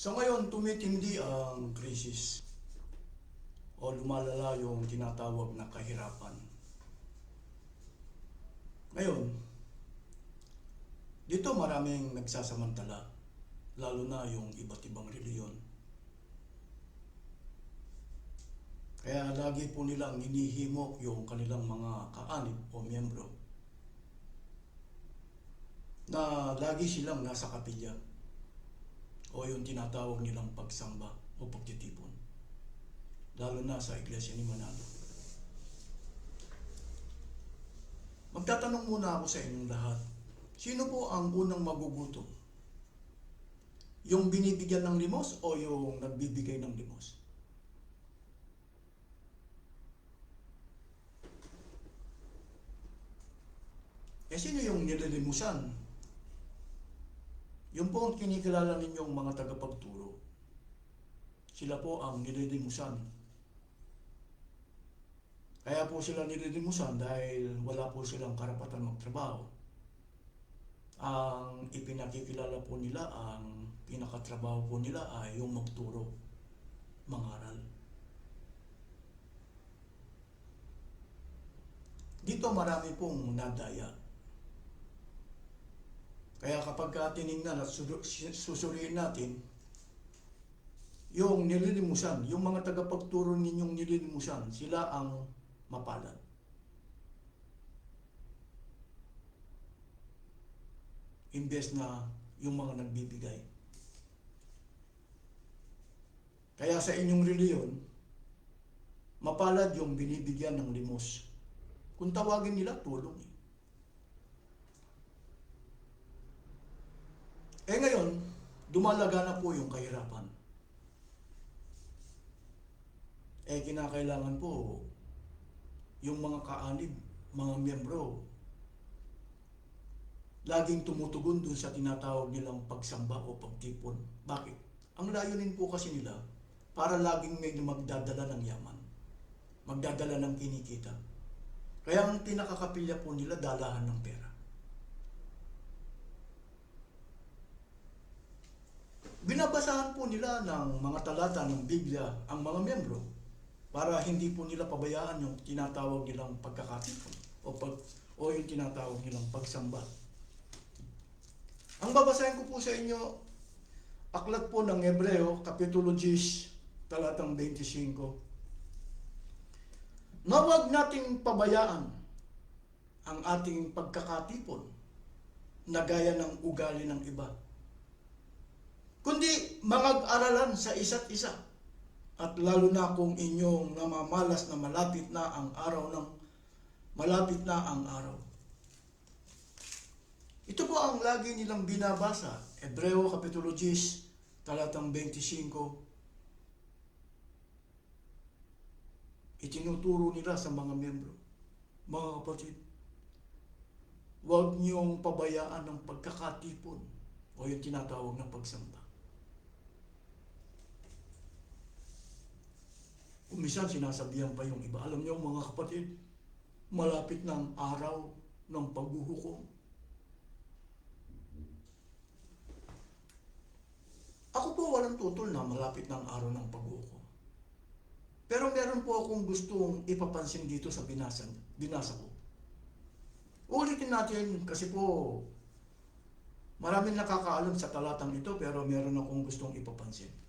Sa ngayon, tumitindi ang krisis o lumalala yung tinatawag na kahirapan. Ngayon, dito maraming nagsasamantala, lalo na yung iba't ibang reliyon. Kaya lagi po nilang hinihimok yung kanilang mga kaanib o miyembro na lagi silang nasa kapilya o yung tinatawag nilang pagsamba o pagtitipon, lalo na sa Iglesia ni Manalo. Magtatanong muna ako sa inyong lahat, sino po ang unang magugutom? Yung binibigyan ng limos o yung nagbibigay ng limos? Sino yung nililimusan? Yung po ang kinikilala ninyong mga tagapagturo. Sila po ang nililimusan. Kaya po sila nililimusan dahil wala po silang karapatan magtrabaho. Ang ipinakikilala po nila, ang pinakatrabaho po nila ay yung magturo, mangaral. Dito marami pong nadaya. Kaya kapag tinignan at susuriin natin, yung nililimusan, yung mga tagapagturo ninyong nililimusan, sila ang mapalad. Imbes na yung mga nagbibigay. Kaya sa inyong reliyon, mapalad yung binibigyan ng limos. Kung tawagin nila, tulong. Ngayon, dumalaga na po yung kahirapan. Kinakailangan po yung mga kaanib, mga miyembro, laging tumutugon dun sa tinatawag nilang pagsamba o pagtipon. Bakit? Ang layunin po kasi nila, para laging may magdadala ng yaman, magdadala ng kinikita. Kaya ang pinakakapilya po nila, dalahan ng pera. Binabasahan po nila ng mga talata ng Biblia ang mga miyembro para hindi po nila pabayaan yung tinatawag nilang pagkakatipon o yung tinatawag nilang pagsamba. Ang babasahin ko po sa inyo, aklat po ng Hebreo, Kapitulo 10, talatang 25. Na huwag nating pabayaan ang ating pagkakatipon na gaya ng ugali ng iba, kundi mag-aralan sa isa't isa, at lalo na kung inyong namamalas na malapit na ang araw. Ito po ang lagi nilang binabasa, Hebreo Kapitulo 10, talatang 25. Itinuturo nila sa mga miyembro, mga kapatid, huwag niyong pabayaan ang pagkakatipon o yung tinatawag na pagsamba. Minsan sinasabihan pa yung iba, alam niyo mga kapatid, malapit na ang araw ng paghuhukom. Ako po walang tutol na malapit na ang araw ng paghuhukom. Pero meron po akong gustong ipapansin dito sa binasa ko. Ulitin natin kasi po maraming nakakaalam sa talatang ito, pero meron akong gustong ipapansin.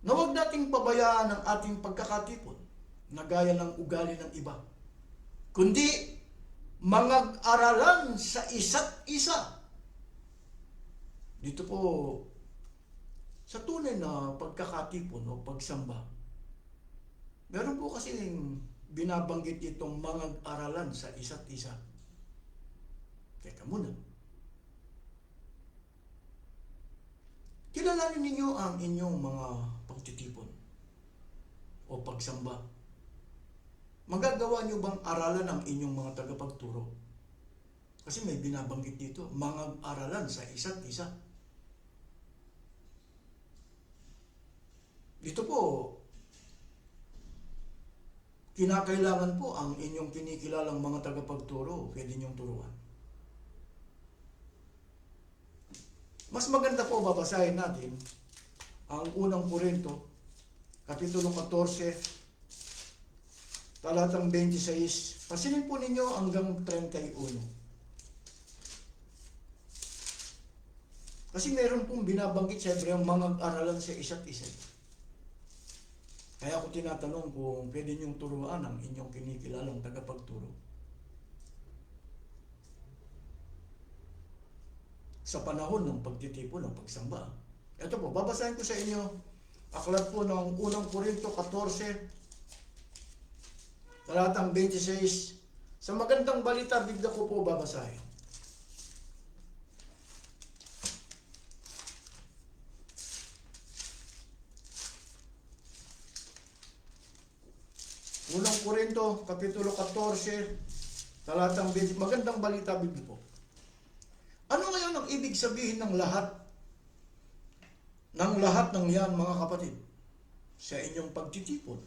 Na huwag nating pabayaan ang ating pagkakatipon na gaya ng ugali ng iba, kundi mag-aralan sa isa't isa. Dito po, sa tunay na pagkakatipon o pagsamba, meron po kasi binabanggit itong mag-aralan sa isa't isa. Teka muna. Kilalanin ninyo ang inyong mga pagtitipon o pagsamba. Magagawa nyo bang aralan ang inyong mga tagapagturo? Kasi may binabanggit dito, mag-aralan sa isa't isa. Dito po, kinakailangan po ang inyong kinikilalang mga tagapagturo, pwede nyong turuan. Mas maganda po babasahin natin ang unang Korinto, Kapitulo 14, talatang 26. Pasilin po ninyo hanggang 31. Kasi meron pong binabanggit siyempre ang mga aralan sa isa't isa. Kaya ako tinatanong kung pwede niyong turuan ang inyong kinikilalang tagapagturo. Sa panahon ng pagtitipon ng pagsamba. Ito po, babasahin ko sa inyo. Aklat po ng unang Korinto 14, talatang 26. Sa magandang balita, bigla ko po babasahin. Unang Korinto, Kapitulo 14, talatang 20. Magandang balita, bigla po. Ano ngayon ang ibig sabihin ng lahat? Ng lahat ng yan, mga kapatid, sa inyong pagtitipon.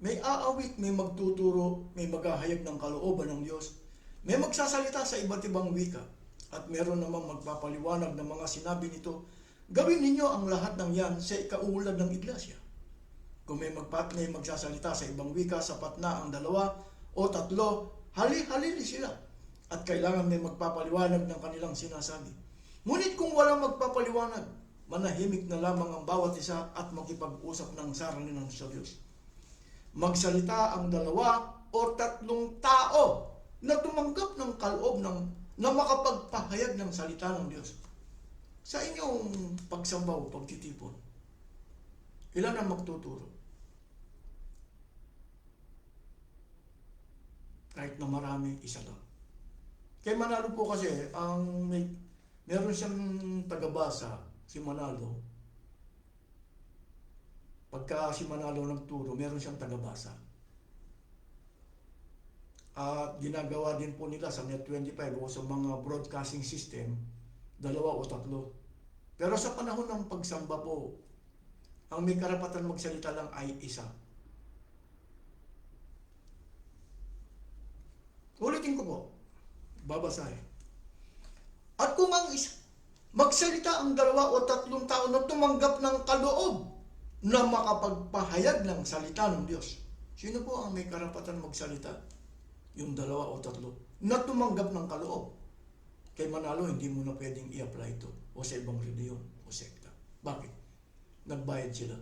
May aawit, may magtuturo, may maghahayag ng kalooban ng Diyos, may magsasalita sa iba't ibang wika, at meron namang magpapaliwanag ng mga sinabi nito. Gawin ninyo ang lahat ng yan sa ikauunlad ng iglesia. Kung may magsasalita sa ibang wika, sapat na ang 2 o 3, hali-halili sila. At kailangan may magpapaliwanag ng kanilang sinasabi. Ngunit kung walang magpapaliwanag, manahimik na lamang ang bawat isa at makipag-usap ng sarili sa Diyos. Magsalita ang 2 o 3 tao na tumanggap ng kaloob na makapagpahayag ng salita ng Diyos. Sa inyong pagsambaw, pagtitipon, ilan ang magtuturo? Kahit na marami, isa lang. Kay Manalo po kasi, meron siyang tagabasa, si Manalo. Pagka si Manalo nagturo, meron siyang tagabasa. At ginagawa din po nila sa Net25 o sa mga broadcasting system, 2 o 3. Pero sa panahon ng pagsamba po, ang may karapatan magsalita lang ay isa. Ulitin ko po, babasahin. At kung ang isa, magsalita ang 2 o 3 tao na tumanggap ng kaloob na makapagpahayag ng salita ng Diyos. Sino po ang may karapatan magsalita? Yung 2 o 3 na tumanggap ng kaloob. Kay Manalo, hindi mo na pwedeng i-apply ito o sa ibang reliyon o sekta. Bakit? Nagbayad sila.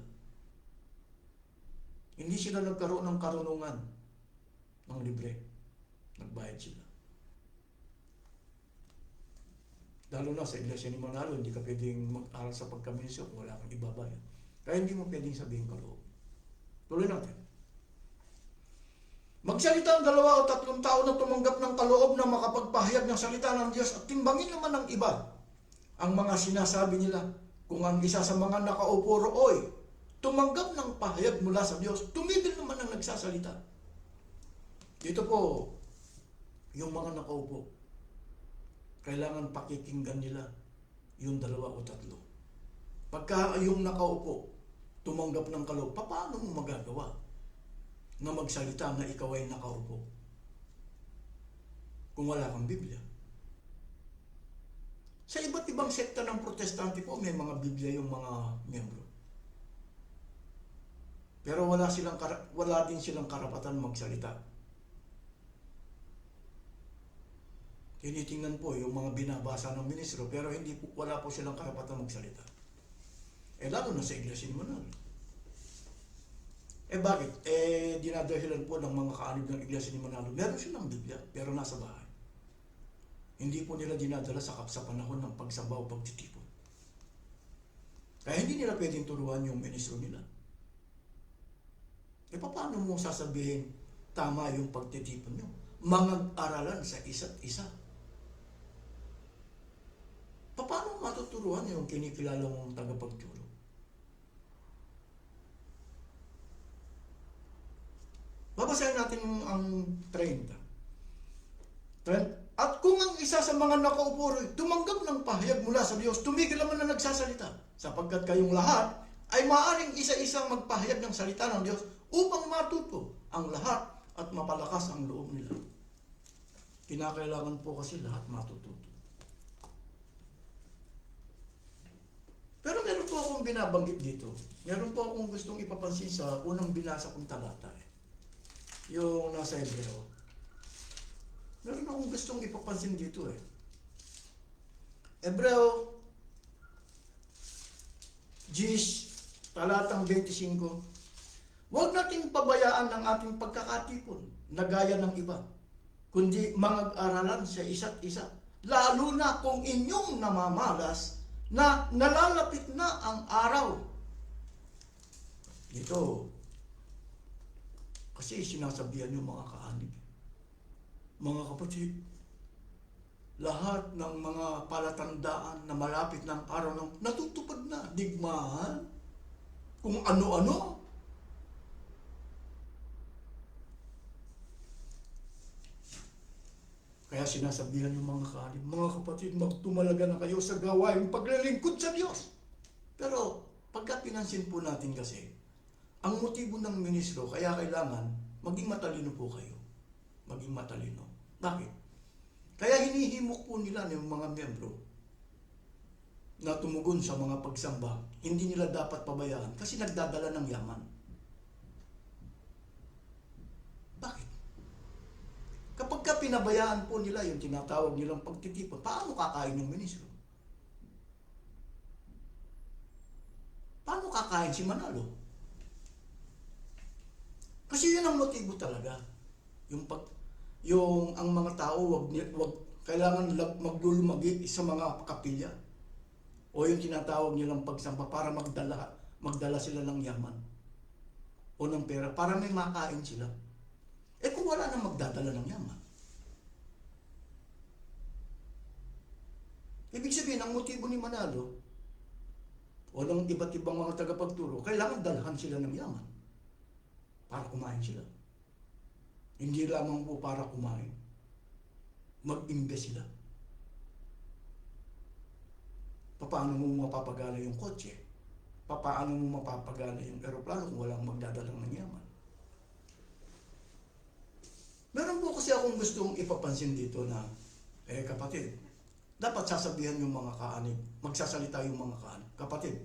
Hindi sila nagkaroon ng karunungan ng libre. Nagbayad sila. Lalo na sa iglesia ni Manalo, hindi ka pwedeng mag-aral sa pagkaminisyo kung wala kang ibabayad. Kaya hindi mo pwedeng sabihin kaloob. Tuloy natin. Magsalita ang 2 o 3 tao na tumanggap ng kaloob na makapagpahayag ng salita ng Diyos at timbangin naman ng iba ang mga sinasabi nila. Kung ang isa sa mga nakaupo rooy tumanggap ng pahayag mula sa Diyos, tumigil naman ang nagsasalita. Dito po, yung mga nakaupo, kailangan pakikinggan nila yung 2 o 3. Pagka yung nakaupo, tumanggap ng kaloob, paano mo magagawa na magsalita na ikaw ay nakaupo kung wala kang Biblia? Sa iba't ibang sekta ng protestante po, may mga Biblia yung mga miyembro. Pero wala din silang karapatan magsalita. Tinitingnan po yung mga binabasa ng ministro, pero wala po silang karapatan magsalita. Lalo na sa iglesia mo na. Bakit? Dinadahilan po ng mga kaanib ng iglesia ni Manalo. Meron silang Biblia, pero nasa bahay. Hindi po nila dinadala sa panahon ng pagsamba o pagtitipon. Kaya hindi nila pwedeng turuan yung ministro nila. Paano mo sasabihin tama yung pagtitipon nyo? Mag-aralan sa isa't isa. Paano matuturuan yung kinikilala mong tagapagturo? Babasahin natin ang 30. At kung ang isa sa mga nakaupo tumanggap ng pahayag mula sa Diyos, tumigil naman na nagsasalita, sapagkat kayong lahat ay maaaring isa-isang magpahayag ng salita ng Diyos upang matuto ang lahat at mapalakas ang loob nila. Kinakailangan po kasi lahat matututo. binabanggit dito. Meron po akong gustong ipapansin sa unang binasa kong talata. Yung nasa Hebreo. Meron akong gustong ipapansin dito eh. Hebreo 10, talatang 25. Huwag nating pabayaan ang ating pagkakatipon na gaya ng iba, kundi mag-aralan sa isa't isa. Lalo na kung inyong namamalas na nalalapit na ang araw. Ito, kasi sinasabihan yung mga kaanib. Mga kapatid, lahat ng mga palatandaan na malapit ng araw ng natutupad na, digmaan, kung ano-ano. Kaya sinasabihan yung mga kaanib, mga kapatid, magtumalaga na kayo sa gawain paglilingkod sa Diyos. Pero pagka pinansin po natin kasi, ang motibo ng ministro, kaya kailangan maging matalino po kayo. Maging matalino. Bakit? Kaya hinihimok po nila ng mga miyembro na tumugon sa mga pagsamba, hindi nila dapat pabayaan kasi nagdadala ng yaman. Bakit? Kapag ka pinabayaan po nila yung tinatawag nilang pagtitipon, paano kakain yung ministro? Paano kakain si Manalo? Kasi yun ang motibo talaga. Yung ang mga tao wag kailangan maglulumagi sa mga kapilya. O yung tinatawag nilang pagsamba para magdala sila ng yaman o ng pera para may makain sila. Eh kung wala nang magdadala ng yaman. Ibig sabihin, ang motibo ni Manalo o ng iba't ibang mga tagapagturo, kailangan dalhan sila ng yaman para kumain sila. Hindi lamang po para kumain. Mag-invest sila. Paano mo mapapagala yung kotse? Paano mo mapapagala yung eroplano kung walang magdadala ng yaman? Meron po kasi akong gustong ipapansin dito na, kapatid, dapat sasabihan yung mga kaanib, magsasalita yung mga kaanib. Kapatid,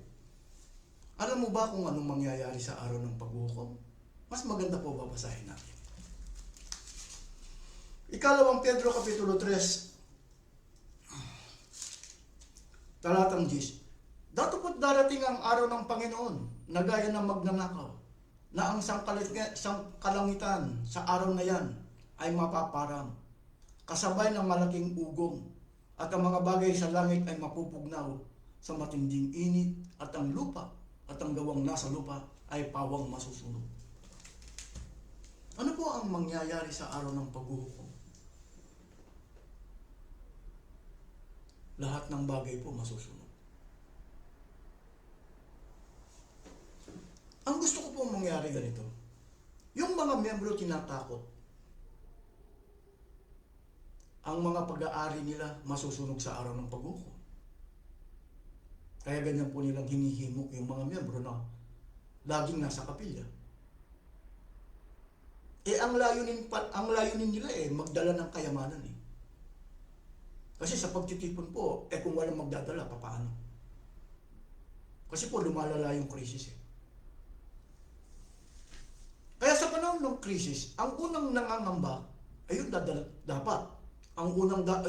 alam mo ba kung anong mangyayari sa araw ng paghukom? Mas maganda po babasahin natin. Ikalawang Pedro Kapitulo 3, talatang 10. Datapot darating ang araw ng Panginoon na gaya ng magnanakaw, na ang sangkalangitan sa araw na yan ay mapaparang, kasabay ng malaking ugong, at ang mga bagay sa langit ay mapupugnaw sa matinding init, at ang lupa at ang gawang nasa lupa ay pawang masusunog. Ano po ang mangyayari sa araw ng paghuhukom? Lahat ng bagay po masusunog. Ang gusto ko pong mangyari ganito, yung mga miyembro tinatakot, ang mga pag-aari nila masusunog sa araw ng paghukom. Kaya ganyan po nilang hinihimok yung mga miyembro na laging nasa kapilya. Ang layunin nila magdala ng kayamanan . Kasi sa pagtitipon po, kung walang magdadala, paano? Kasi po lumalala yung krisis . Kaya sa panahon ng krisis, ang unang nangangamba ay yung dapat.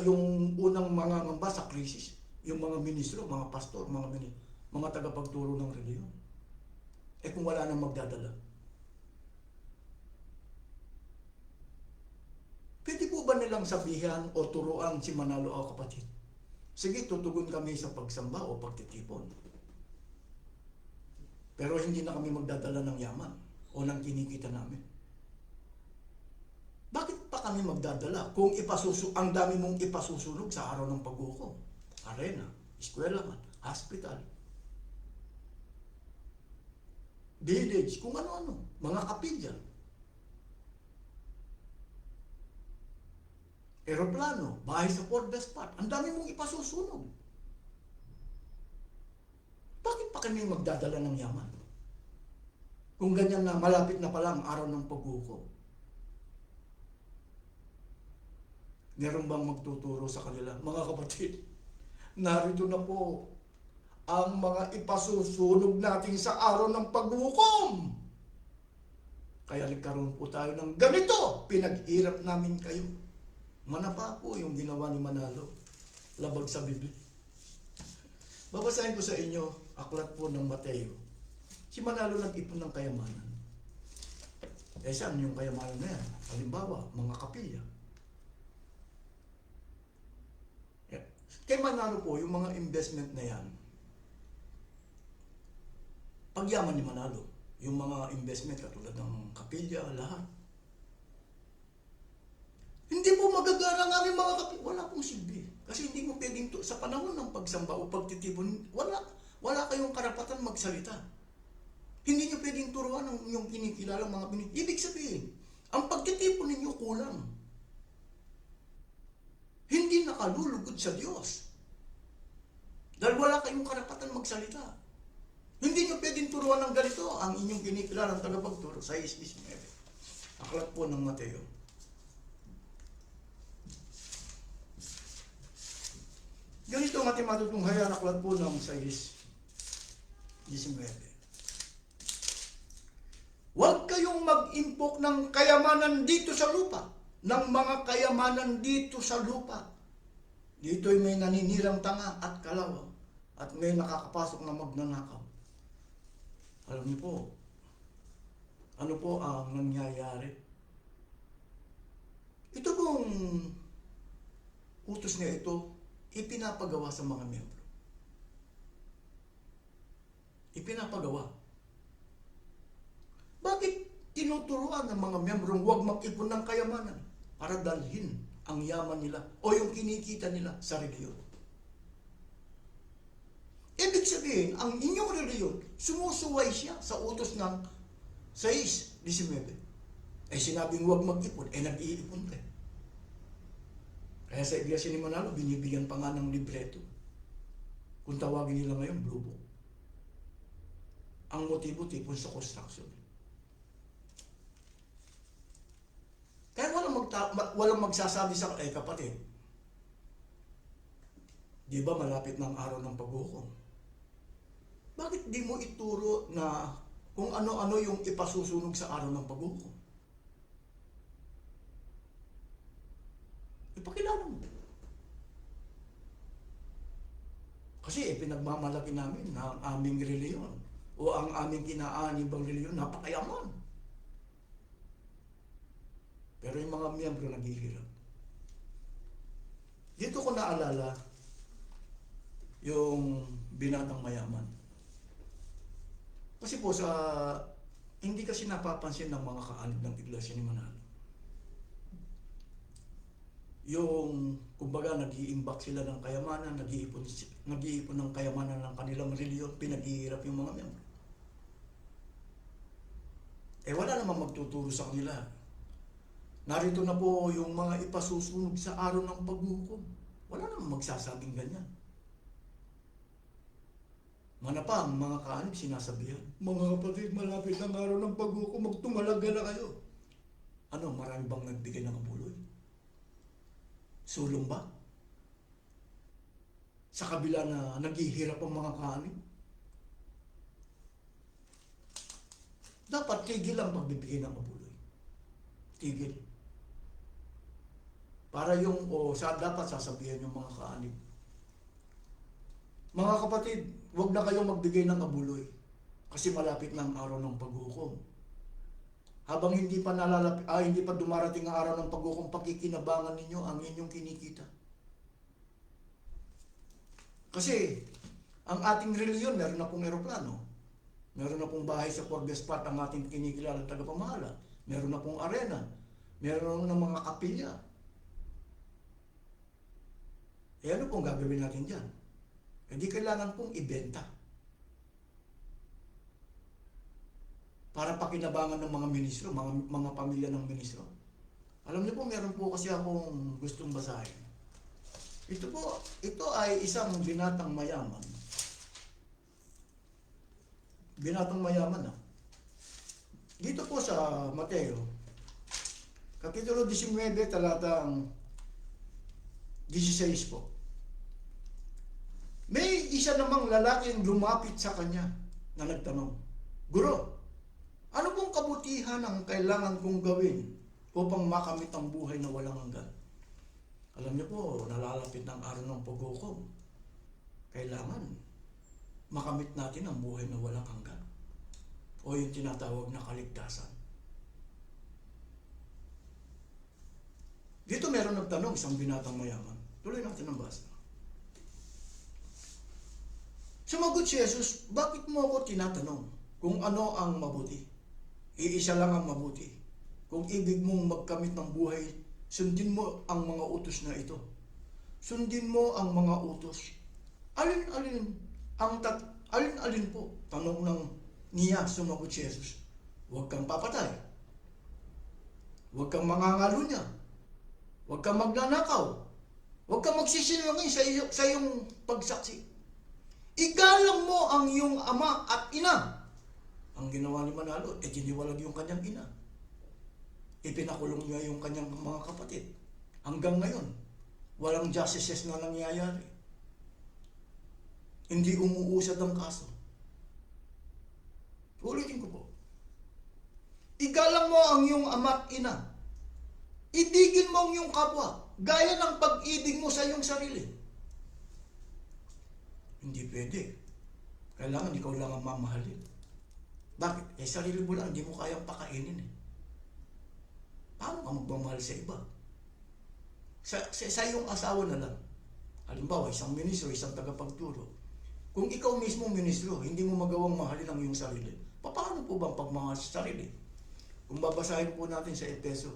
Yung unang mangangamba sa krisis, yung mga ministro, mga pastor, mga tagapagturo ng reliyon. Kung wala nang magdadala. Pwede po ba nilang sabihan o turuan si Manalo o kapatid? Sige, tutugon kami sa pagsamba o pagtitipon. Pero hindi na kami magdadala ng yaman o ng kinikita namin. Bakit pa kami magdadala kung ang dami mong ipasusunog sa araw ng paghukom? Arena, eskwelahan, hospital, village, kung ano-ano, mga kapilya. Aeroplano, bahay sa Fort Spot, ang dami mong ipasusunog. Bakit pa kami magdadala ng yaman? Kung ganyan na malapit na pala ang araw ng paghukom. Meron bang magtuturo sa kanila? Mga kapatid, narito na po ang mga ipasusunog natin sa araw ng paghukom. Kaya nagkaroon po tayo ng ganito, pinaghirap namin kayo. Manapa po yung ginawa ni Manalo, labag sa Biblia. Babasahin ko sa inyo, aklat po ng Mateo. Si Manalo nag-ipon ng kayamanan. Saan yung kayamanan na yan? Halimbawa, mga kapilya. Kay Manalo po, yung mga investment na yan, pagyaman ni Manalo, yung mga investment katulad ng kapilya, lahat. Hindi po magagara nga rin mga kapilya. Wala pong silbi. Kasi hindi mo pwedeng, sa panahon ng pagsamba o pagtitipon, wala kayong karapatan magsalita. Hindi nyo pwedeng turuan ng inyong kinikilalang mga Ibig sabihin, ang pagtitipon ninyo kulang. Hindi nakalulugod sa Diyos. Dahil wala kayong karapatan magsalita. Hindi nyo pwedeng turuan ng ganito ang inyong kinikilalang tagapagturo sa 6:19. Aklat po ng Mateo. Ganito ang ating matutunghayan, aklat po ng 6:19. Huwag kayong mag-impok ng kayamanan dito sa lupa, ng mga kayamanan dito sa lupa. Dito'y may naninirang tanga at kalawa, at may nakakapasok na magnanakaw. Alam niyo po, ano po ang nangyayari? Ito pong utos niya ito, ipinapagawa sa mga miyembro. Ipinapagawa. Bakit tinuturuan ng mga miyembrong huwag mag-ipon ng kayamanan para dalhin ang yaman nila o yung kinikita nila sa reliyon? Ibig sabihin, ang inyong reliyon, sumusuway siya sa utos ng 6:19. Sinabing huwag mag-ipon, nag-iipon ka. Kaya sa Iglesia ni Manalo, binibigyan pa nga ng libreto. Kung tawagin nila ngayon, Blue Book. Ang motibo, tipon sa construction. Kaya walang magsasabi sa kapatid, di ba malapit ng araw ng paghukom? Bakit di mo ituro na kung ano-ano yung ipasusunog sa araw ng paghukom? Ipakilala mo. Kasi pinagmamalaki namin na ang aming reliyon o ang aming kinaanibang reliyon napakayaman. Pero yung mga miyembro naghihirap. Dito ko naalala yung binatang mayaman. Kasi po hindi kasi napapansin ng mga kaanib ng Iglesia ni Manalo. Yung, kumbaga, nag-iimbak sila ng kayamanan, nag-iipon ng kayamanan ng kanilang reliyon, pinaghihirap yung mga miyembro. Wala namang magtuturo sa kanila. Narito na po yung mga ipasusunog sa araw ng paghukom. Wala namang magsasabing ganyan. Manapa, ang mga kaanib sinasabihan, mga kapatid, malapit ang araw ng paghukom, magtumalaga na kayo. Ano, marami bang nagbigay ng kabuloy? Sulong ba? Sa kabila na naghihirap ang mga kaanib? Dapat tigil ang pagbibigay ng kabuloy. Tigil. Para dapat sasabihan yung mga kaanib. Mga kapatid, huwag na kayong magbigay ng kabuloy kasi malapit na ang araw ng paghukom. Habang hindi pa dumarating ang araw ng paghukom, pakikinabangan ninyo ang inyong kinikita. Kasi ang ating reliyon, meron na pong eroplano, meron na pong bahay sa Cordes Park ang ating kinikilalang tagapamahala, meron na pong arena, meron na mga kapilya. Ano pong gagawin natin dyan? Hindi kailangan pong ibenta. Para pakinabangan ng mga ministro, mga pamilya ng ministro. Alam niyo po, meron po kasi akong gustong basahin. Ito ay isang binatang mayaman. Binatang mayaman Dito po sa Mateo, Kapitulo 19, talatang 16 po. May isa namang lalaki ang lumapit sa kanya na nagtanong, Guro, ano pong kabutihan ang kailangan kong gawin upang makamit ang buhay na walang hanggan? Alam niyo po, nalalapit ng araw ng paghukom. Kailangan makamit natin ang buhay na walang hanggan. O yung tinatawag na kaligtasan. Dito meron nagtanong, isang binatang mayaman. Tuloy natin ang basa. Sumagot si Jesus, bakit mo ako tinatanong kung ano ang mabuti? Iisa lang ang mabuti. Kung ibig mong magkamit ng buhay, sundin mo ang mga utos na ito. Sundin mo ang mga utos. Alin-alin alin-alin po? Tanong ng niya, sumagot si Jesus. Huwag kang papatay. Huwag kang mangangalunya. Huwag kang magnanakaw. Huwag kang magsisinungaling sa iyong pagsaksi. Igalang mo ang iyong ama at ina. Ang ginawa ni Manalo, diniwalag yung kanyang ina. Ipinakulong niya yung kanyang mga kapatid. Hanggang ngayon, walang justices na nangyayari. Hindi umuusad ang kaso. Ulitin ko po. Igalang mo ang iyong ama at ina. Ibigin mo ang iyong kapwa, gaya ng pag-ibig mo sa iyong sarili. Hindi pwede. Kailangan ikaw lang ang mamahalin. Bakit? Sarili mo lang, hindi mo kayang pakainin eh. Paano ka magmamahal sa iba? Sa iyong asawa na lang. Halimbawa, isang ministro, isang tagapagturo. Kung ikaw mismo ministro, hindi mo magawang mahalin ang iyong sarili. Paano po bang pagmamahal sa sarili? Kung babasahin po natin sa Efeso,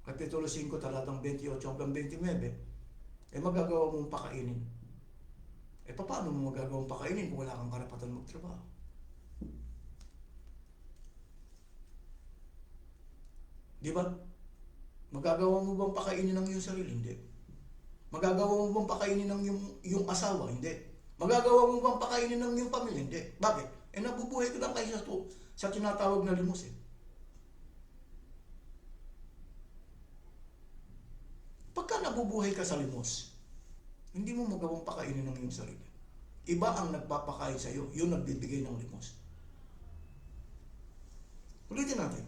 Kapitulo 5, talatang 28 hanggang 29, magagawa mong pakainin. Paano mo magagawang pakainin kung wala kang karapatan magtrabaho? Di ba? Magagawa mo bang pakainin ng iyong sarili? Hindi. Magagawa mo bang pakainin ng iyong asawa? Hindi. Magagawa mo bang pakainin ng iyong pamilya? Hindi. Bakit? Nabubuhay ka lang kayo sa tinatawag na limos eh. Pagka nabubuhay ka sa limos, hindi mo magawang pakainin ng iyong sarili. Iba ang nagpapakain sa iyo, yun nagbibigay ng limos. Ulitin natin.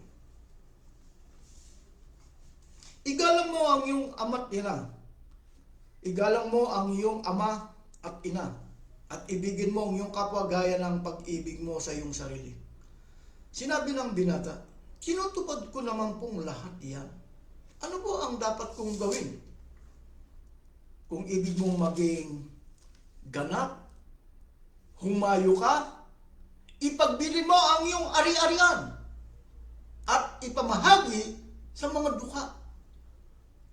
Igalang mo ang iyong ama at ina. Igalang mo ang iyong ama at ina. At ibigin mo ang iyong kapwa gaya ng pag-ibig mo sa iyong sarili. Sinabi ng binata, tinutupad ko naman pong lahat iyan. Ano po ang dapat kong gawin? Kung ibig mong maging ganap, humayo ka, ipagbili mo ang iyong ari-arian at ipamahagi sa mga dukha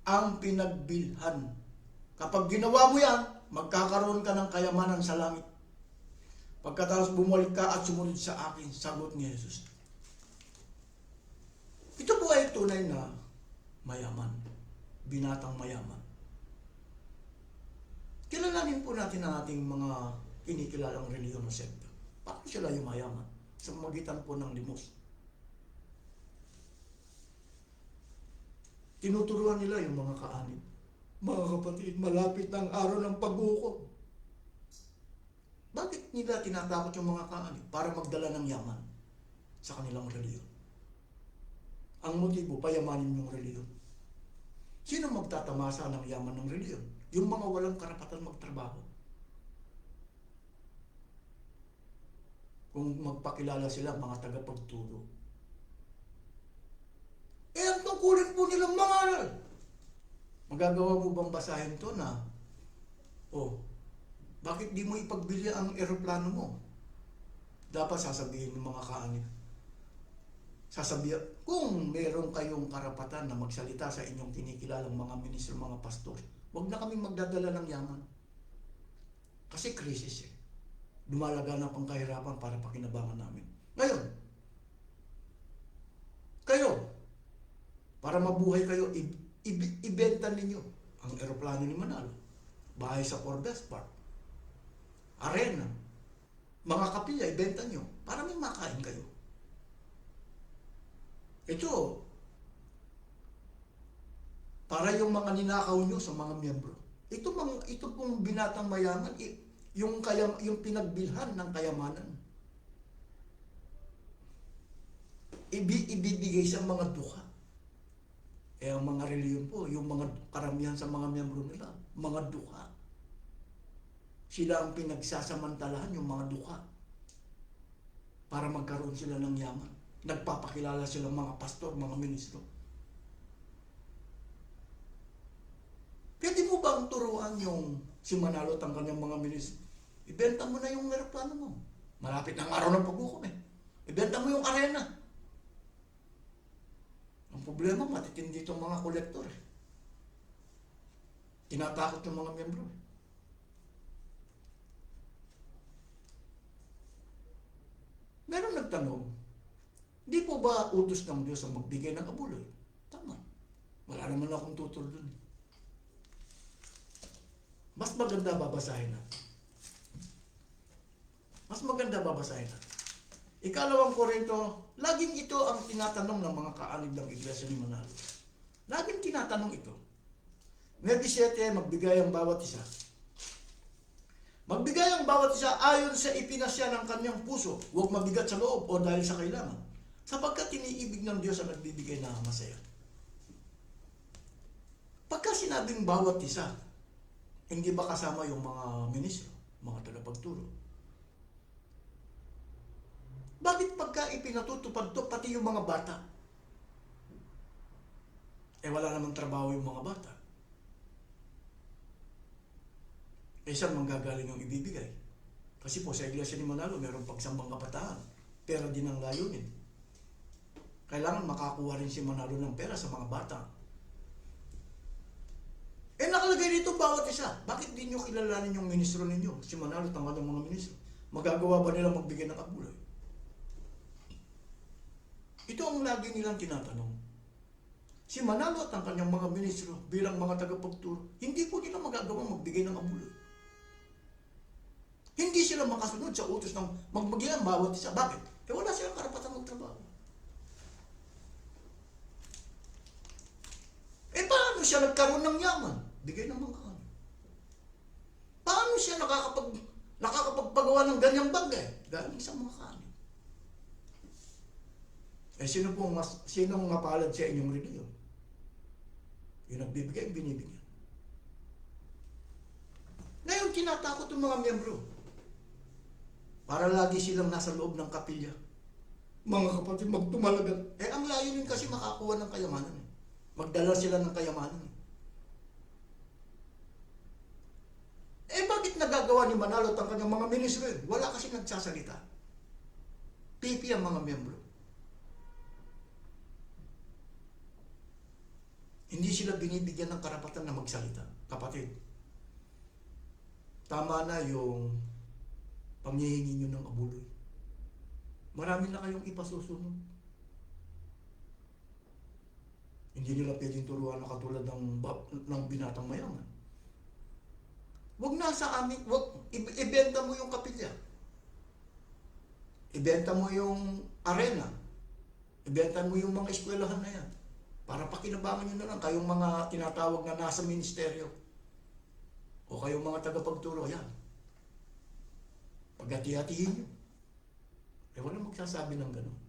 ang pinagbilhan. Kapag ginawa mo yan, magkakaroon ka ng kayamanan sa langit. Pagkatapos bumalik ka at sumunod sa akin, sagot ni Jesus. Ito po ay tunay na mayaman, binatang mayaman. Kilalanin po natin ang ating mga kinikilalang reliyon o sekta. Paano sila yung mayaman? Sa magitan po ng limos. Tinuturuan nila yung mga kaanib. Mga kapatid, malapit na ang araw ng paghukom. Bakit nila tinatakot yung mga kaanib? Para magdala ng yaman sa kanilang reliyon. Ang motibo, payamanin yung reliyon. Sino magtatamasa ng yaman ng reliyon? Yung mga walang karapatan magtrabaho. Kung magpakilala sila, mga tagapagturo. Ang tungkulin po nilang mangaral. Magagawa mo bang basahin to na, bakit di mo ipagbili ang eroplano mo? Dapat sasabihin ng mga kaanib. Sasabihin, kung meron kayong karapatan na magsalita sa inyong kinikilalang mga ministro, mga pastor, huwag na kaming magdadala ng yaman. Kasi krisis eh. Lumalaganap ang kahirapan para pakinabangan namin. Ngayon, kayo, para mabuhay kayo, ibenta ninyo ang eroplano ni Manalo, bahay sa Forbes Park, arena, mga kapilya, ibenta nyo, para may makain kayo. Ito, para yung mga ninakaw nyo sa mga miyembro. Ito pong binatang mayaman, yung pinagbilhan ng kayamanan, ibibigay sa mga dukha. Eh, ang mga reliyon po, yung mga karamihan sa mga miyembro nila, mga dukha. Sila ang pinagsasamantalahan, yung mga dukha, para magkaroon sila ng yaman. Nagpapakilala silang mga pastor, mga ministro. Pwede mo bang turuan yung si Manalo at ang kanyang mga ministro? Ibenta mo na yung aeroplano mo. Malapit na ang araw ng paghukom eh. Ibenta mo yung arena. Ang problema, matitindi itong mga kolektor eh. Tinatakot yung mga miyembro eh. Meron nagtanong, di po ba utos ng Diyos ang magbigay ng abuloy? Tama. Wala naman akong tutol dun. Mas maganda babasahin natin. Mas maganda babasahin natin. Ikalawang Korinto, laging ito ang tinatanong ng mga kaanib ng Iglesia ni Manalo. Laging tinatanong ito. May 17, magbigay ang bawat isa. Magbigay ang bawat isa ayon sa ipinasya ng kanyang puso, huwag mabigat sa loob o dahil sa kailangan, sapagkat iniibig ng Diyos ang nagbibigay na masaya. Pagka sinabing bawat isa, hindi ba kasama yung mga ministro, mga tagapagturo? Bakit pagka ipinatutupad to pati yung mga bata? Eh wala namang trabaho yung mga bata. Eh saan manggagaling yung ibibigay? Kasi po sa Iglesia ni Manalo, mayroong pagsambang kabataan. Pera din ang layunin. Kailangan makakuha rin si Manalo ng pera sa mga bata. Eh nakalagay dito bawat isa. Bakit di nyo kilalanin yung ministro ninyo? Si Manalo, tangkad ng mga ministro. Magagawa ba nila magbigay ng abuloy? Ito ang lagi nilang tinatanong. Si Manalo at ang kanyang mga ministro bilang mga tagapagturo, hindi po nila magagawa magbigay ng abuloy. Hindi sila makasunod sa utos ng magbigay ang bawat isa. Bakit? Eh wala silang karapatan magtrabaho. Eh paano siya nagkaroon ng yaman? Bigay ng mga kanya. Paano siya nakakapagpagawa ng ganyang bagay? Galing sa mga kanya. Eh sinong mapalad sa inyong reliyon? Yung nagbibigay, binibigyan. Ngayon, tinatakot ng mga miyembro. Para lagi silang nasa loob ng kapilya. Mga kapatid, magtumalagan. Eh, ang layunin kasi makakuha ng kayamanan. Magdala sila ng kayamanan. Eh, bakit nagagawa ni Manalo at ang kanyang mga ministro? Wala kasi nagsasalita. Pipi ang mga miyembro. Hindi sila binibigyan ng karapatan na magsalita. Kapatid, tama na yung panghihingi nyo ng abuloy. Marami na kayong ipasusunod. Hindi nila pwedeng turuan na katulad ng binatang mayaman. Huwag na sa amin, ibenta mo yung kapilya. Ibenta mo yung arena. Ibenta mo yung mga eskwelahan na yan. Para pakinabangan nyo na lang kayong mga tinatawag na nasa ministeryo. O kayong mga tagapagturo, yan. Pagati-hatihin nyo. Eh walang magsasabi ng gano'n.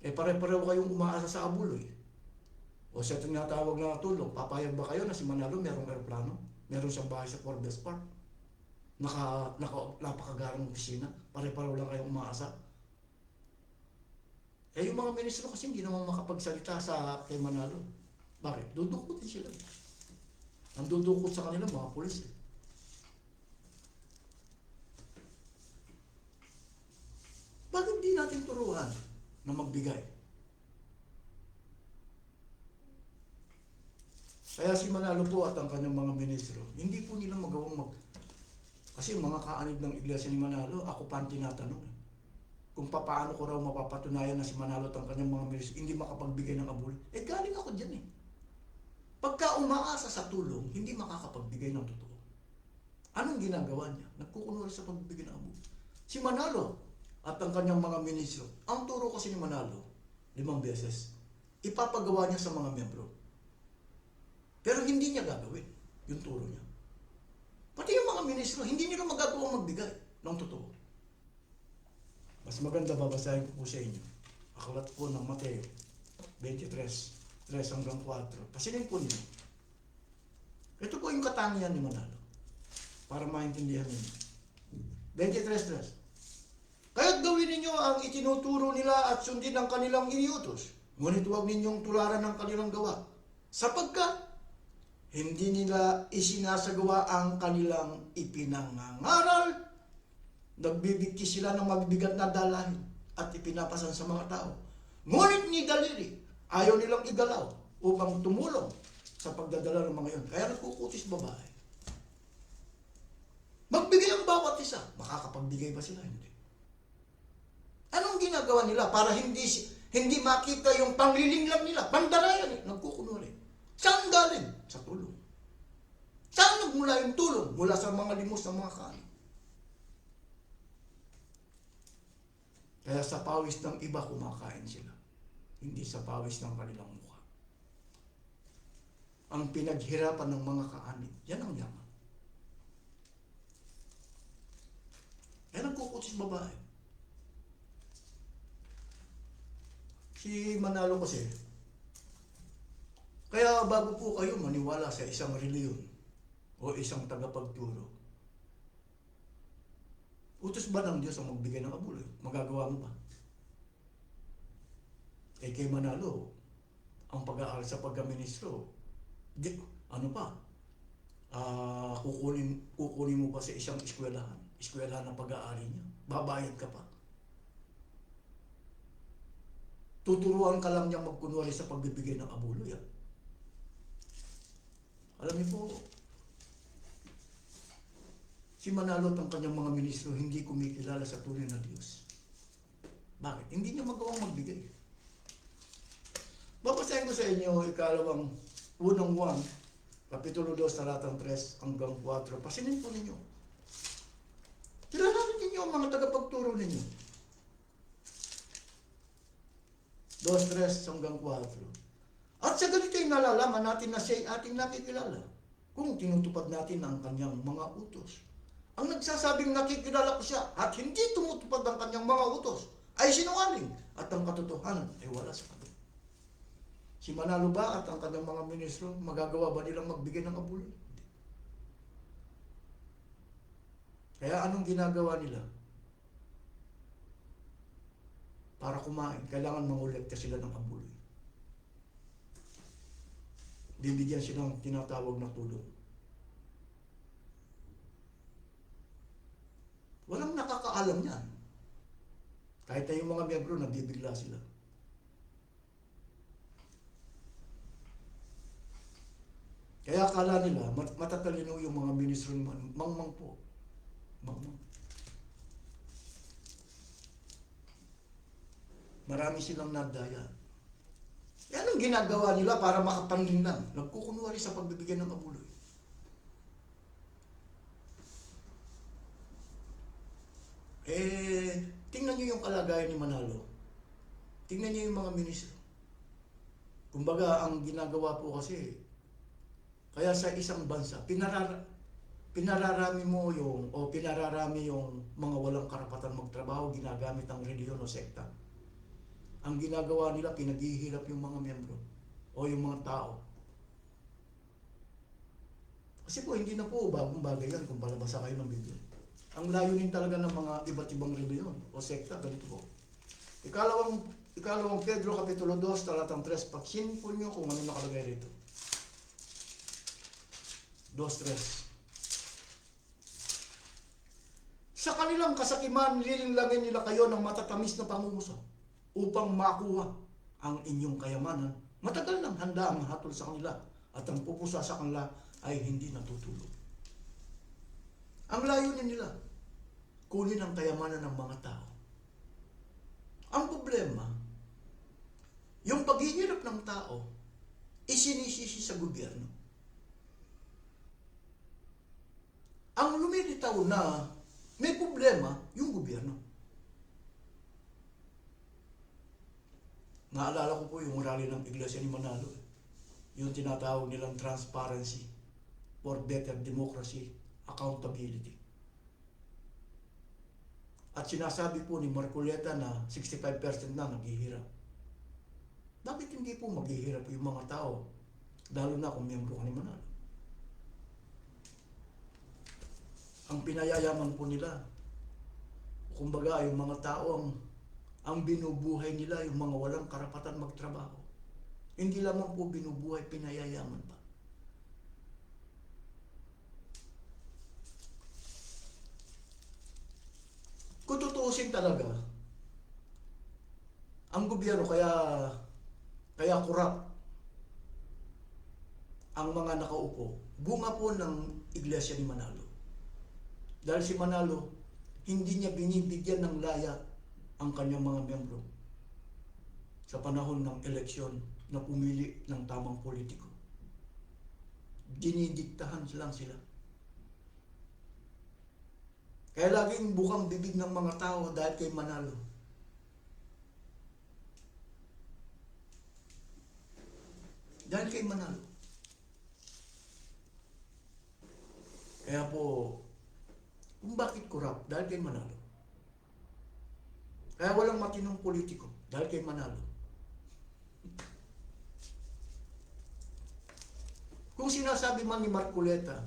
Eh pare-pareho kayong umaasa sa abuloy. O sa tinatawag na tulong, papayag ba kayo na si Manalo merong aeroplano? Meron siyang bahay sa Forbes Park? Napakagarang opisina? Pare-pareho lang kayong umaasa? Eh yung mga ministro kasi hindi naman makapagsalita sa kay Manalo. Bakit? Dudukutin sila. Ang dudukot sa kanila mga pulis. Bakit di natin turuan na magbigay? Kaya si Manalo po at ang kanyang mga ministro, hindi po nila magawang Kasi mga kaanib ng Iglesia ni Manalo, ako pa ang tinatanong. Kung paano ko raw mapapatunayan na si Manalo at ang kanyang mga ministro hindi makapagbigay ng abuloy. Eh galing ako dyan eh. Pagka umaasa sa tulong, hindi makakapagbigay ng totoo. Anong ginagawa niya? Nagkukunwari sa pagbibigay ng abuloy. Si Manalo at ang kanyang mga ministro, ang turo kasi ni Manalo, 5 beses, ipapagawa niya sa mga miyembro. Pero hindi niya gagawin yung turo niya. Pati yung mga ministro, hindi nila magagawa magbigay ng totoo. Mas maganda babasahin ko po sa inyo. Aklat po ng Mateo 23, 3 hanggang 4. Pasilin po niyo. Ito po yung katangian ni Manalo. Para maintindihan ninyo. 23, 3. Kaya't gawin ninyo ang itinuturo nila at sundin ang kanilang iniutos. Ngunit huwag ninyong tularan ng kanilang gawa. Sapagkat hindi nila isinasagawa ang kanilang ipinangangaral. Nagbibigti sila ng mabibigat na dalahin at ipinapasan sa mga tao. Ngunit ni daliri, ayaw nilang igalaw upang tumulong sa pagdadala ng mga yun. Kaya nagkukutis babae. Magbigay ang bawat isa. Makakapagbigay ba sila? Hindi. Anong ginagawa nila para hindi makita yung panglilinglang nila, pandarayan, nagkukunwari. Saan galing? Sa tulong. Saan nagmula yung tulong? Mula sa mga limos ng mga kanin. Kaya sa pawis ng iba kumakain sila. Hindi sa pawis ng kanilang mukha. Ang pinaghirapan ng mga kaanib, yan ang yaman. Yan ang kukutis babae. Si Manalo kasi, kaya bago po kayo maniwala sa isang reliyon o isang tagapagturo, utos ba ng Diyos ang magbigay ng abuloy? Magagawa mo ba? Kay Manalo, ang pag-aaral sa pagkaministro, ano pa? Kukunin mo pa sa isang eskwelahan ng pag-aaral niya. Babayad ka pa. Tuturuan ka lang niyang magkunwari sa pagbibigay ng abuloy. Alam niyo po, si Manalo at ang kanyang mga ministro hindi kumikilala sa tunay na Diyos. Bakit? Hindi niya magawang magbigay. Babasahin ko sa inyo unang 1, Kapitulo 2, talatang 3 hanggang 4. Pasinin po ninyo. Kilalanin ninyo ang mga tagapagturo ninyo. 2, 3 hanggang 4. At sa ganito ay nalalaman natin na siya'y ating nakikilala kung tinutupad natin ang kanyang mga utos. Ang nagsasabing nakikilala ko siya at hindi tumutupad ang kanyang mga utos ay sinungaling at ang katotohanan ay wala sa kanya. Si Manalo ba at ang kanyang mga ministro, magagawa ba nilang magbigay ng abuloy? Kaya anong ginagawa nila? Para kumain, kailangan mangolekta sila ng abuloy. Bibigyan sila ng tinatawag na tulong. Walang nakakaalam yan. Kahit na yung mga miyembro, nabibigla sila. Kaya akala nila, matatalino yung mga ministro ni Mangmang po. Mangmang. Marami silang nadaya. Yan ang ginagawa nila para makapanlinlang. Nagkukunwari sa pagbibigay ng abuloy. Tingnan nyo yung kalagayan ni Manalo. Tingnan nyo yung mga ministro. Kumbaga, ang ginagawa po kasi, kaya sa isang bansa, pinararami yung mga walang karapatan magtrabaho, ginagamit ang reliyon o sekta. Ang ginagawa nila, pinaghihirap yung mga miyembro o yung mga tao. Kasi po, hindi na po bagong bagay yan kung palabasa kayo ng Biblia. Ang layunin talaga ng mga iba't ibang reliyon o sekta, ganito po. Ikalawang Pedro, Kapitulo 2, talatang 3, paksin po nyo kung ano nakalagay rito. 2:3. Sa kanilang kasakiman, lilinlangin nila kayo ng matatamis na pangungusap upang makuha ang inyong kayamanan. Matagal nang handa ang hatol sa kanila at ang pupusa sa kanila ay hindi natutulog. Ang layunin nila, kunin ang kayamanan ng mga tao. Ang problema, yung paghihirap ng tao, isinisisi sa gobyerno. Ang lumilitaw na may problema, yung gobyerno. Naalala ko po yung rally ng Iglesia ni Manalo. Yung tinatawag nilang transparency for better democracy accountability. At sinasabi po ni Marcoleta na 65% na naghihirap. Bakit hindi po maghihirap yung mga tao? Lalo na kung miyembro ka ni Manalo. Ang pinayayaman po nila, kumbaga yung mga tao ang binubuhay nila, yung mga walang karapatan magtrabaho. Hindi lamang po binubuhay, pinayayaman pa. Kung tutuusin talaga, ang gobyerno kaya kurap ang mga nakaupo. Bunga po ng Iglesia ni Manalo. Dahil si Manalo, hindi niya binibigyan ng laya ang kanyang mga miyembro sa panahon ng eleksyon na pumili ng tamang politiko. Dinidiktahan lang sila. Kaya laging bukang bibig ng mga tao dahil kay Manalo. Dahil kay Manalo. Kaya po, kung bakit kurap? Dahil kay Manalo. Kaya walang matinong politiko dahil kay Manalo. Kung sinasabi man ni Marcoleta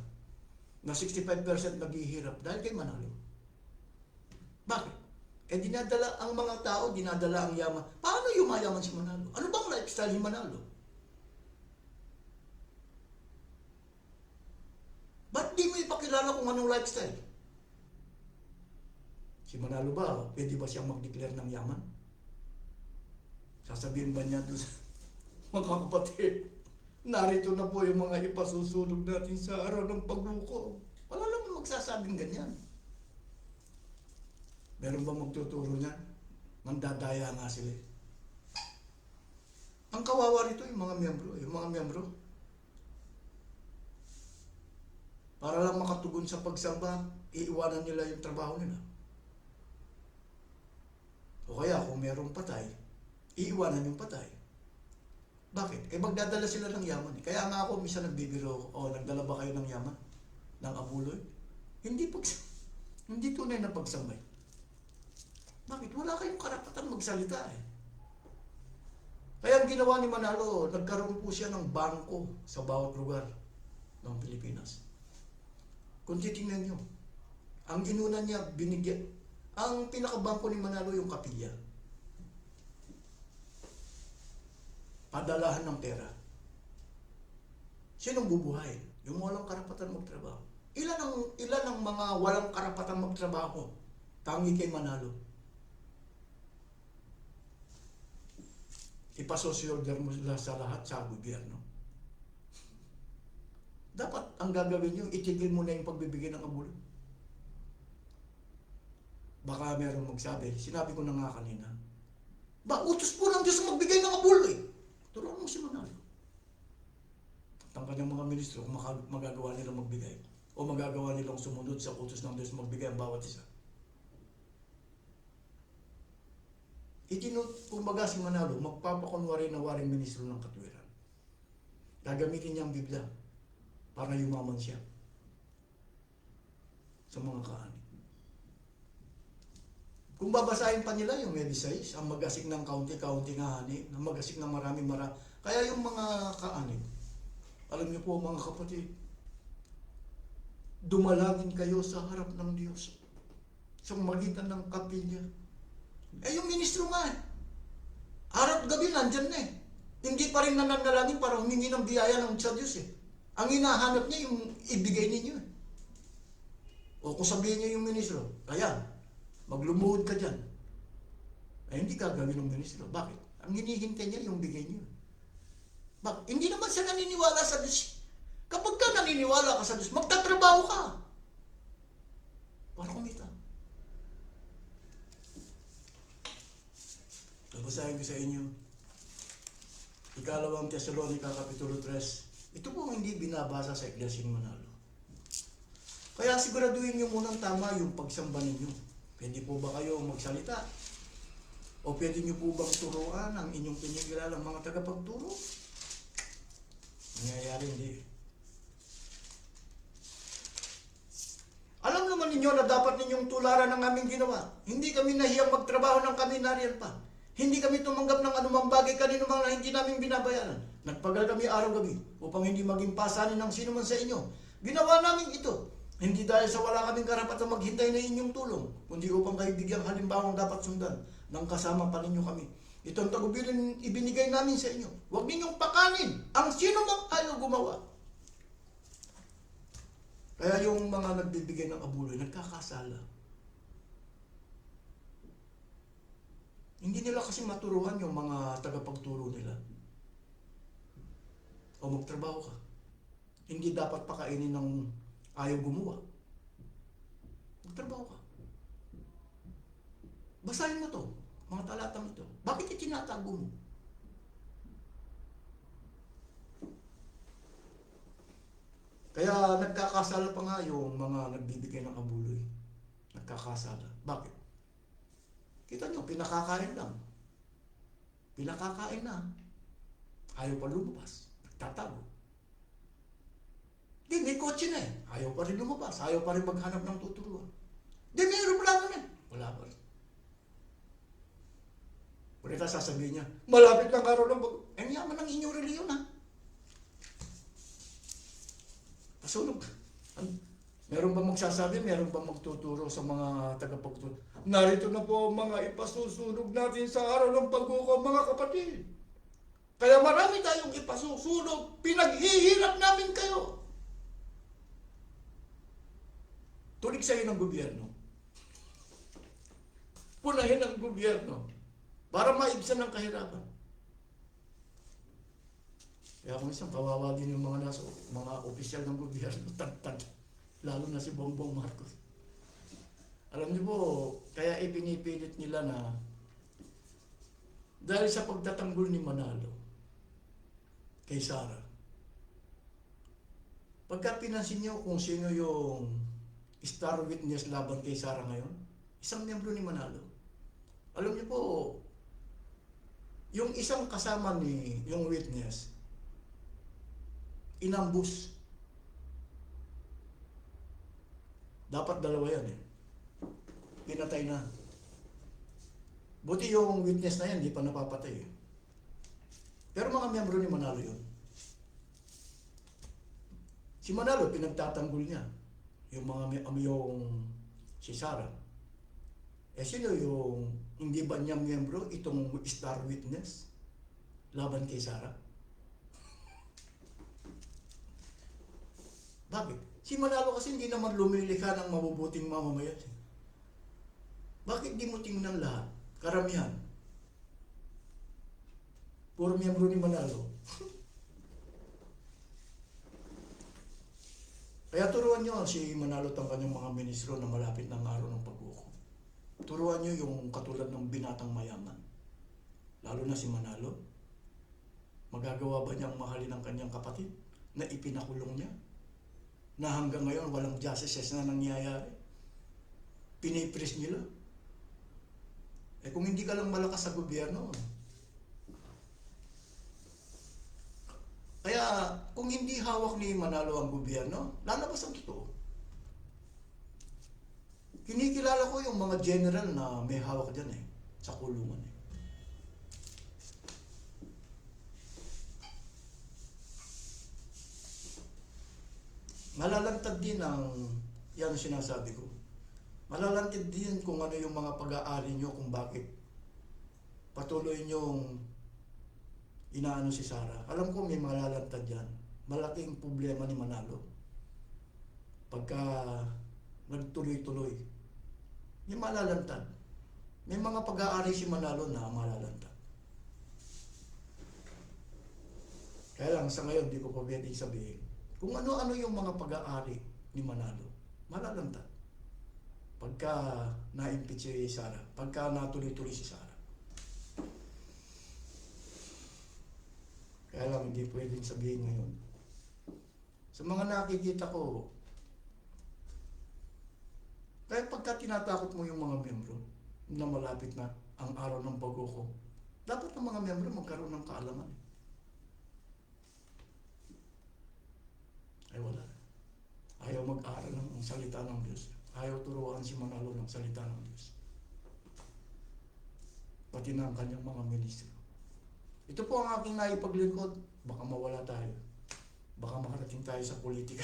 na 65% naghihirap dahil kay Manalo. Bakit? Dinadala ang mga tao, dinadala ang yaman. Paano yumayaman si Manalo? Ano bang lifestyle ni Manalo? Ba't di mo ipakilala kung anong lifestyle? Si Manalo ba, pwede ba siyang mag-declare ng yaman? Sasabihin ba niya doon sa mga kapatid, narito na po yung mga ipasusunog natin sa araw ng pagluko. Wala naman magsasabing ganyan. Meron ba magtuturo niyan? Mandadaya nga sila. Ang kawawa rito yung mga miyembro. Para lang makatugon sa pagsamba, iiwanan nila yung trabaho nila. O kaya kung merong patay, iiwanan yung patay. Bakit? Magdadala sila ng yaman. Kaya nga ako, minsan nagbibiro, nagdala ba kayo ng yaman? Ng abuloy? Hindi tunay na pagsambay. Bakit? Wala kayong karapatan magsalita eh. Kaya ang ginawa ni Manalo, nagkaroon po siya ng bangko sa bawat lugar ng Pilipinas. Kung titingnan nyo, ang inuna niya, ang pinakabangko ni Manalo yung kapilya. Padalahan ng pera. Sinong bubuhay? Yung walang karapatan magtrabaho. Ilan ang mga walang karapatan magtrabaho? Tangi kay Manalo. Ipasosyorder mo sila sa lahat sa gobyerno. Dapat ang gagawin nyo, itigil mo na yung pagbibigay ng abulo. Baka merong magsabi, sinabi ko na nga kanina, utos po ng Diyos magbigay ng abulo eh. Turuan mo si Manalo. At ang kanyang mga ministro, kung magagawa nilang magbigay, o magagawa nilang sumunod sa utos ng Diyos magbigay ang bawat isa. Kumbaga si Manalo, magpapakunwari na waring ministro ng katwiran. Gagamitin niya ang Biblia para yumaman siya sa mga kaani. Kung babasahin pa nila yung Medisais, ang mag-asik ng kaunti-kaunti nga ani, ang mag-asik ng marami. Kaya yung mga kaani, alam niyo po mga kapatid, dumalangin kayo sa harap ng Diyos sa magitan ng kapilya. Yung ministro nga araw gabi nandyan na eh. Hindi pa rin nananalangin para humingi ng biyaya ng sa Diyos eh. Ang hinahanap niya yung ibigay ninyo eh. O kung sabihin niya yung ministro, ayan, maglumuhod ka dyan. Hindi gagawin ng ministro. Bakit? Ang hinihintay niya yung bigay niyo. Bakit? Hindi naman siya naniniwala sa Diyos. Kapag ka naniniwala ka sa Diyos, magtatrabaho ka. Para kumita. Babasahin ko sa inyo. Ikalawang Tesalonica, Kapitulo 3. Ito po ang hindi binabasa sa Iglesia ni Manalo. Kaya siguraduhin nyo munang tama yung pagsamba ninyo. Pwede po ba kayo magsalita? O pwede nyo po bang turuan ang inyong pinigilalang mga tagapagturo? Nangyayari hindi. naman ninyo na dapat ninyong tularan ang aming ginawa. Hindi kami nahiyang magtrabaho ng kami nariyan pa. Hindi kami tumanggap ng anumang bagay kanino man na hindi namin binabayaran. Nagpagal kami araw-gabi upang hindi maging pasanin ng sino man sa inyo. Ginawa namin ito. Hindi dahil sa wala kaming karapatan maghintay na inyong tulong, kundi upang kayo bigyang halimbawang dapat sundan ng kasama pa ninyo kami. Itong tagubilin ibinigay namin sa inyo. Huwag ninyong pakanin ang sino mang ayaw gumawa. Kaya yung mga nagbibigay ng abuloy, nagkakasala. Hindi nila kasi maturuan yung mga tagapagturo nila. O magtrabaho ka. Hindi dapat pakainin ng ayaw gumawa. Magtrabaho ka. Basahin mo to, mga talatang ito. Bakit itinatago mo? Kaya nagkakasala pa nga yung mga nagbibigay ng abuloy. Nagkakasala. Bakit? Kita nyo, pinakakain lang. Pinakakain na. Ayaw pa lumabas. Nagtatago. Di, may kotse na eh. Ayaw pa rin lumabas. Ayaw pa rin maghanap ng tuturuan. Di, may aeroplano na eh. Wala pa rin. Pwede sasabihin niya, malapit ng araw ng bago. Eh, yaman ng inyong reliyon ha. Pasunog. Meron ba magsasabi? Meron ba magtuturo sa mga tagapagturo? Narito na po mga ipasusunog natin sa araw ng paghukom, mga kapatid. Kaya marami tayong ipasusunog. Pinaghihirap namin kayo. Tulig sa'yo ng gobyerno. Punahin ang gobyerno para maibsan ang kahirapan. Kaya kung isang kawawa din yung mga mga opisyal ng gobyerno, tag-tag. Lalo na si Bongbong Marcos. Alam niyo po, kaya ipinipilit nila na dahil sa pagtatanggol ni Manalo kay Sara, pagka pinansin niyo kung sino yung star witness laban kay Sara ngayon, isang miyembro ni Manalo. Alam niyo po, yung isang kasama ni yung witness, inambus. Dapat dalawa yan eh. Pinatay na. Buti yung witness na yan, di pa napapatay eh. Pero mga miyembro ni Manalo yun. Si Manalo, pinagtatanggol niya. Yung si Sara. Eh sino yung hindi ba niya miyembro itong star witness laban kay Sara? Bakit? Si Manalo kasi hindi naman lumilikha ng mabubuting mamamayan. Bakit di mo tingnan lahat? Karamihan. Puro miyembro ni Manalo. Kaya turuan nyo si Manalo at ang kanyang mga ministro na malapit ng araw ng paghukom. Turuan nyo yung katulad ng binatang mayaman. Lalo na si Manalo. Magagawa ba niyang mahalin ang kanyang kapatid na ipinakulong niya? Na hanggang ngayon walang justice na nangyayari. Pinipris nila. Eh kung hindi ka lang malakas sa gobyerno. Kaya kung hindi hawak ni Manalo ang gobyerno, lalabas ang totoo. Kinikilala ko yung mga general na may hawak dyan eh, sa kulungan eh. Malalantad din ang, yan sinasabi ko, malalantad din kung ano yung mga pag-aari nyo kung bakit patuloy nyong inaano si Sara. Alam ko may malalantad yan. Malaking problema ni Manalo. Pagka nagtuloy-tuloy, may malalantad. May mga pag-aari si Manalo na malalantad. Kaya lang sa ngayon, di ko pa pwedeng sabihin. Kung ano-ano yung mga pag-aari ni Manalo, malalantad. Pagka na-impeach si Sara, pagka natuloy-tuloy si Sara. Kaya lang hindi pwedeng sabihin ngayon. Sa mga nakikita ko, kaya pagka tinatakot mo yung mga miyembro na malapit na ang araw ng paghukom, dapat ang mga miyembro magkaroon ng kaalaman. Ay wala. Ayaw mag-aral ng salita ng Diyos. Ayaw turuan si Manalo ng salita ng Diyos. Pati na ang kanyang mga ministro. Ito po ang aking naipaglingkod. Baka mawala tayo. Baka makarating tayo sa politika.